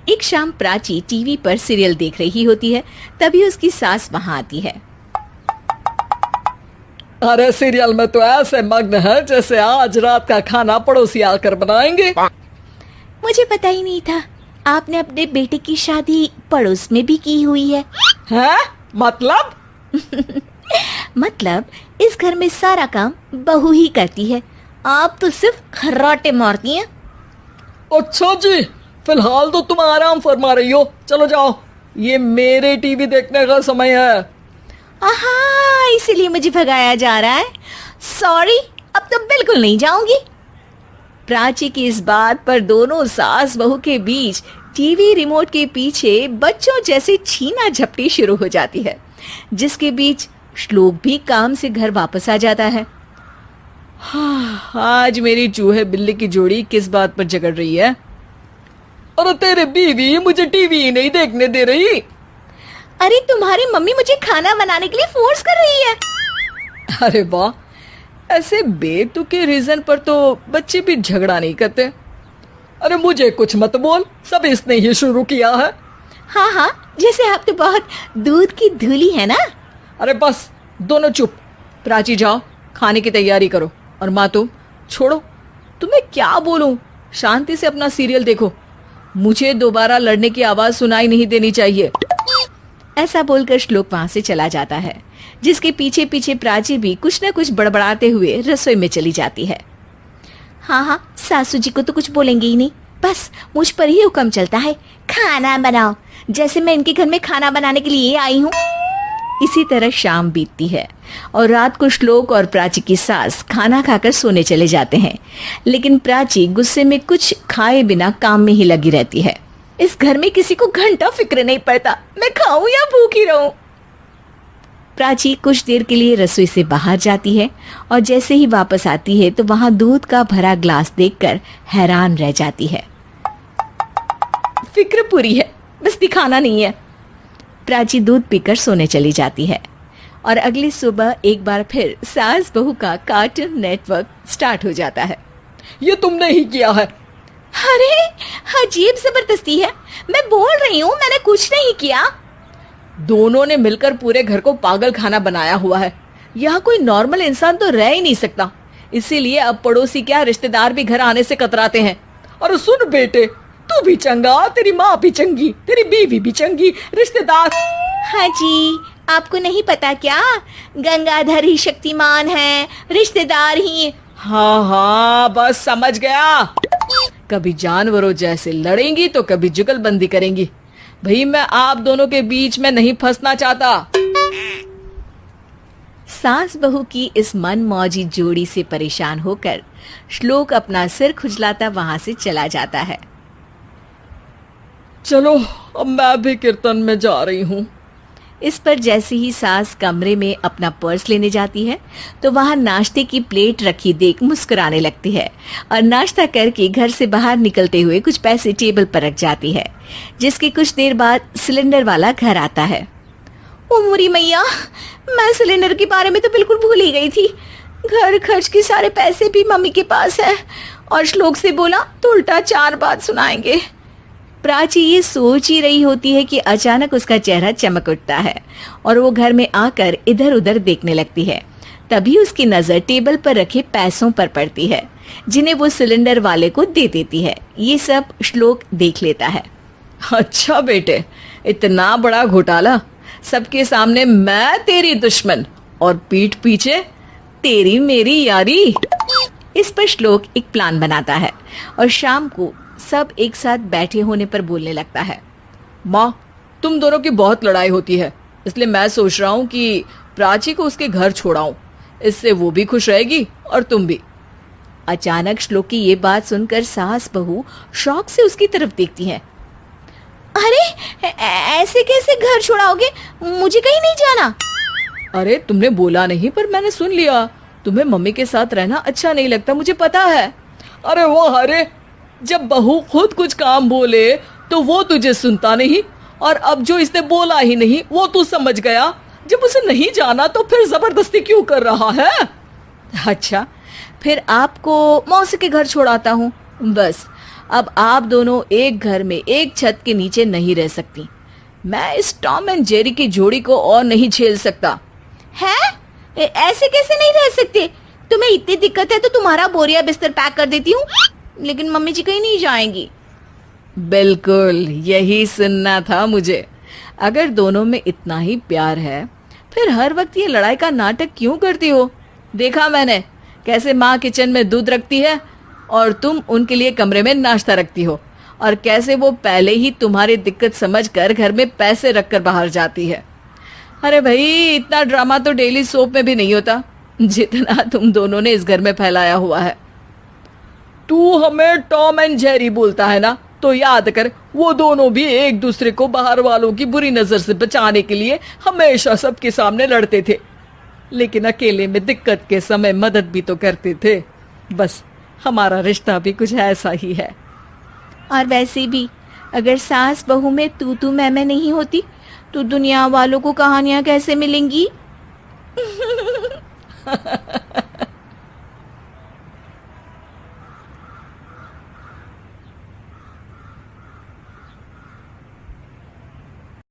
एक शाम प्राची टीवी पर सीरियल देख रही होती है। तभी उसकी सास वहां आती है। अरे सीरियल में तो ऐसे मग्न है जैसे आज रात का खाना पड़ोसी आकर बनाएंगे। मुझे पता ही नहीं था आपने अपने बेटे की शादी पड़ोस में भी की हुई है। हैं? मतलब? मतलब इस घर में सारा काम बहू ही करती है, आप तो सिर्फ खर्राटे मारती हैं। अच्छा जी, फिलहाल तो तुम आराम फरमा रही हो, चलो जाओ, ये मेरे टीवी देखने का समय है। आहा, इसीलिए मुझे भगाया जा रहा है। सॉरी, अब तो बिल्कुल नहीं जाऊंगी। प्राची की इस बात पर दोनों सास बहू के बीच टीवी रिमोट के पीछे बच्चों जैसे छीना झपटी शुरू हो जाती है, जिसके बीच श्लोक भी काम से घर वापस आ जाता है। आज मेरी चूहे बिल्ली की जोड़ी किस बात पर झगड़ रही है? अरे तेरे बीवी मुझे टीवी ही नहीं देखने दे रही। अरे तुम्हारी मम्मी मुझे खाना बनाने के लिए फोर्स कर रही है। अरे वाह, ऐसे बेतुके रीजन पर तो बच्चे भी झगड़ा नहीं करते। अरे मुझे कुछ मत बोल, सब इसने ही शुरू किया है। हाँ हाँ, जैसे आप तो बहुत दूध की धूली है ना। अरे बस, दोनों चुप। प्राची जाओ, खाने की तैयारी करो। और माँ तुम छोड़ो, तुम्हें क्या बोलूं, शांति से अपना सीरियल देखो, मुझे दोबारा लड़ने की आवाज सुनाई नहीं देनी चाहिए। ऐसा बोलकर श्लोक वहां से चला जाता है, जिसके पीछे पीछे प्राची भी कुछ न कुछ बड़बड़ाते हुए रसोई में चली जाती है। हाँ हाँ, सासू जी को तो कुछ बोलेंगे ही नहीं, बस मुझ पर ही हुक्म चलता है, खाना बनाओ, जैसे मैं इनके घर में खाना बनाने के लिए आई हूँ। इसी तरह शाम बीतती है और रात को श्लोक और प्राची की सास खाना खाकर सोने चले जाते हैं, लेकिन प्राची गुस्से में कुछ खाए बिना काम में ही लगी रहती है। इस घर में किसी को घंटा फिक्र नहीं पड़ता, मैं खाऊं या भूखी रहूं। प्राची कुछ देर के लिए रसोई से बाहर जाती है और जैसे ही वापस आती है तो वहां दूध का भरा ग्लास देखकर हैरान रह जाती है। फिक्र पूरी है, बस दिखाना नहीं है। प्राची दूध पीकर सोने चली जाती है और अगली सुबह एक बार फिर सास बहू का कार्टून नेटवर्क स्टार्ट हो जाता है। ये तुमने ही किया है। अरे अजीब जबरदस्ती है, मैं बोल रही हूँ मैंने कुछ नहीं किया। दोनों ने मिलकर पूरे घर को पागल खाना बनाया हुआ है। यहाँ कोई नॉर्मल इंसान तो रह ही नहीं सकता, इसीलिए अब पड़ोसी क्या रिश्तेदार भी घर आने से कतराते हैं। और सुन बेटे, तू भी चंगा, तेरी माँ भी चंगी, तेरी बीवी भी चंगी, रिश्तेदार। हाँ जी, आपको नहीं पता क्या, गंगाधर ही शक्तिमान है, रिश्तेदार ही। हाँ हाँ, बस समझ गया। कभी जानवरों जैसे लड़ेंगी तो कभी जुगलबंदी करेंगी। भाई मैं आप दोनों के बीच में नहीं फंसना चाहता। सास बहू की इस मनमौजी जोड़ी से परेशान होकर श्लोक अपना सिर खुजलाता वहां से चला जाता है। चलो अब मैं भी कीर्तन में जा रही हूँ। इस पर जैसे ही सास कमरे में अपना पर्स लेने जाती है तो वहां नाश्ते की प्लेट रखी देख मुस्कुराने लगती है और नाश्ता करके घर से बाहर निकलते हुए कुछ पैसे टेबल पर रख जाती है, जिसके कुछ देर बाद सिलेंडर वाला घर आता है। ओ मुरी मैया, मैं सिलेंडर के बारे में तो बिल्कुल भूल ही गई थी। घर खर्च के सारे पैसे भी मम्मी के पास है और श्लोक से बोला तो उल्टा 4 बात सुनाएंगे। प्राची ये सोच ही रही होती है कि अचानक उसका चेहरा चमक उठता है और वो घर में आकर इधर उधर देखने लगती है। तभी उसकी नजर टेबल पर रखे पैसों पर पड़ती है, जिन्हें वो सिलेंडर वाले को दे देती है। ये सब श्लोक देख लेता है। अच्छा बेटे, इतना बड़ा घोटाला, सबके सामने मैं तेरी दुश्मन और पीठ पीछे तेरी मेरी यारी। इस पर श्लोक एक प्लान बनाता है और शाम को सब एक साथ बैठे होने पर बोलने लगता है। माँ, तुम दोनों की बहुत लड़ाई होती है, इसलिए मैं सोच रहा हूँ कि प्राची को उसके घर छोड़ाऊं, इससे वो भी खुश रहेगी और तुम भी। अचानक श्लोक की ये बात सुनकर सास बहू शौक से उसकी तरफ देखती हैं। अरे ऐसे कैसे घर छोड़ाओगे, मुझे कहीं नहीं जाना। अरे तुमने बोला नहीं पर मैंने सुन लिया, तुम्हें मम्मी के साथ रहना अच्छा नहीं लगता, मुझे पता है। अरे वो अरे, जब बहू खुद कुछ काम बोले तो वो तुझे सुनता नहीं, और अब जो इसने बोला ही नहीं वो तू समझ गया। जब उसे नहीं जाना तो फिर जबरदस्ती क्यों कर रहा है? अच्छा, फिर आपको मौसी के घर छोड़ाता हूँ, बस अब आप दोनों एक घर में एक छत के नीचे नहीं रह सकती। मैं इस टॉम एंड जेरी की जोड़ी को और नहीं झेल सकता। है? ऐसे कैसे नहीं रह सकते? तुम्हें इतनी दिक्कत है तो तुम्हारा बोरिया बिस्तर पैक कर देती हूँ, लेकिन मम्मी जी कहीं नहीं जाएंगी। बिल्कुल यही सुनना था मुझे। अगर दोनों में इतना ही प्यार है फिर हर वक्त ये लड़ाई का नाटक क्यों करती हो? देखा मैंने कैसे माँ किचन में दूध रखती है और तुम उनके लिए कमरे में नाश्ता रखती हो, और कैसे वो पहले ही तुम्हारी दिक्कत समझकर घर में पैसे रखकर बाहर जाती है। अरे भाई, इतना ड्रामा तो डेली सोप में भी नहीं होता जितना तुम दोनों ने इस घर में फैलाया हुआ है। तू हमें टॉम एंड जेरी बोलता है ना, तो याद कर वो दोनों भी एक दूसरे को बाहर वालों की बुरी नजर से बचाने के लिए हमेशा सबके सामने लड़ते थे, लेकिन अकेले में दिक्कत के समय मदद भी तो करते थे। बस हमारा रिश्ता भी कुछ ऐसा ही है। और वैसे भी अगर सास बहू में तू मैं नहीं होती तो दुनिया वालों को कहानियां कैसे मिलेंगी?